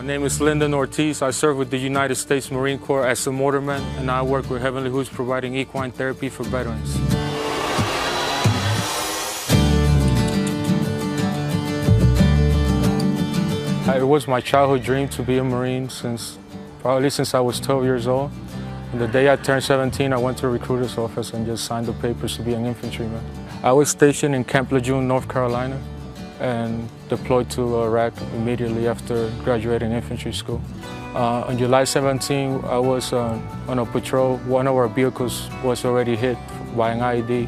name is Lyndon Ortiz. I serve with the United States Marine Corps as a motorman, and I work with Heavenly Hooves providing equine therapy for veterans. It was my childhood dream to be a Marine probably since I was 12 years old. And the day I turned 17, I went to a recruiter's office and just signed the papers to be an infantryman. I was stationed in Camp Lejeune, North Carolina, and deployed to Iraq immediately after graduating infantry school. On July 17, I was on a patrol. One of our vehicles was already hit by an IED,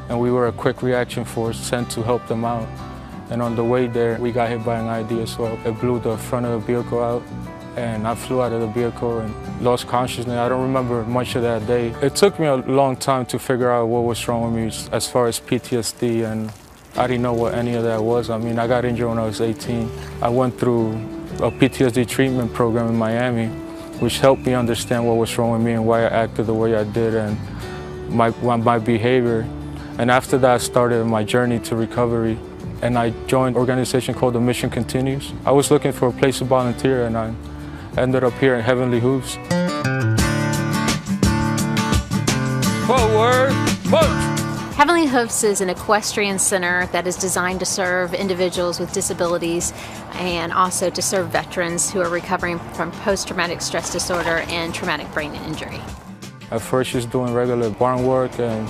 and we were a quick reaction force sent to help them out. And on the way there, we got hit by an IED as well. It blew the front of the vehicle out, and I flew out of the vehicle and lost consciousness. I don't remember much of that day. It took me a long time to figure out what was wrong with me as far as PTSD, and I didn't know what any of that was. I mean, I got injured when I was 18. I went through a PTSD treatment program in Miami, which helped me understand what was wrong with me and why I acted the way I did and my behavior. And after that, I started my journey to recovery, and I joined an organization called The Mission Continues. I was looking for a place to volunteer, and I ended up here at Heavenly Hooves. Forward, march! Heavenly Hooves is an equestrian center that is designed to serve individuals with disabilities and also to serve veterans who are recovering from post-traumatic stress disorder and traumatic brain injury. At first, just doing regular barn work and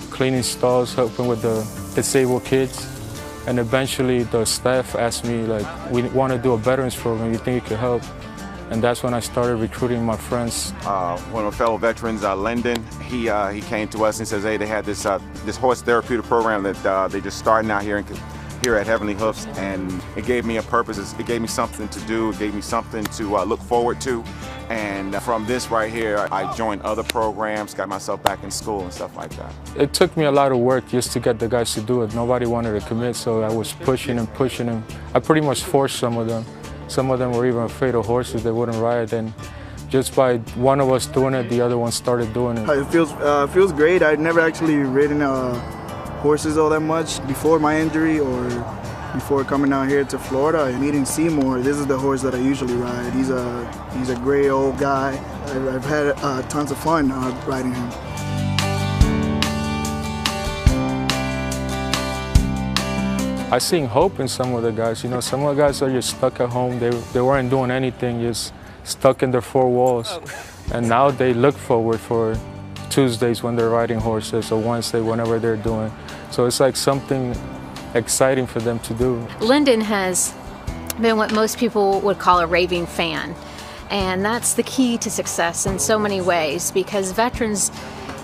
cleaning stalls, helping with the disabled kids. And eventually the staff asked me, like, we want to do a veterans program, you think you could help? And that's when I started recruiting my friends. One of my fellow veterans, Lyndon, he came to us and says, hey, they had this horse therapeutic program that they just starting out here at Heavenly Hooves, and it gave me a purpose. It gave me something to do. It gave me something to look forward to. And from this right here, I joined other programs, got myself back in school and stuff like that. It took me a lot of work just to get the guys to do it. Nobody wanted to commit, so I was pushing and pushing them. I pretty much forced some of them. Some of them were even afraid of horses. They wouldn't ride. And just by one of us doing it, the other one started doing it. It feels great. I'd never actually ridden horses all that much before my injury or before coming out here to Florida. Meeting Seymour, this is the horse that I usually ride. He's a great old guy. I've had tons of fun riding him. I seen hope in some of the guys. You know, some of the guys are just stuck at home. They weren't doing anything, just stuck in their four walls. And now they look forward for Tuesdays when they're riding horses, or Wednesday whenever they're doing. So it's like something exciting for them to do. Lyndon has been what most people would call a raving fan. And that's the key to success in so many ways, because veterans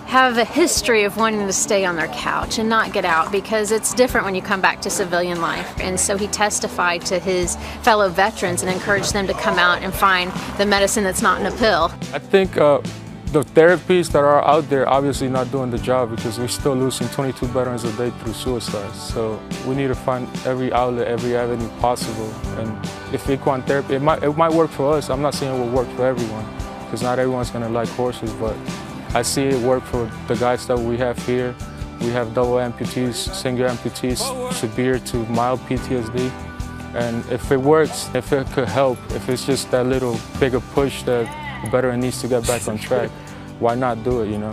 have a history of wanting to stay on their couch and not get out, because it's different when you come back to civilian life. And so he testified to his fellow veterans and encouraged them to come out and find the medicine that's not in a pill. I think the therapies that are out there obviously not doing the job, because we're still losing 22 veterans a day through suicide. So we need to find every outlet, every avenue possible. And if equine therapy, it might work for us. I'm not saying it will work for everyone, because not everyone's going to like horses, but I see it work for the guys that we have here. We have double amputees, single amputees, severe to mild PTSD. And if it works, if it could help, if it's just that little bigger push that the veteran needs to get back on track, why not do it, you know?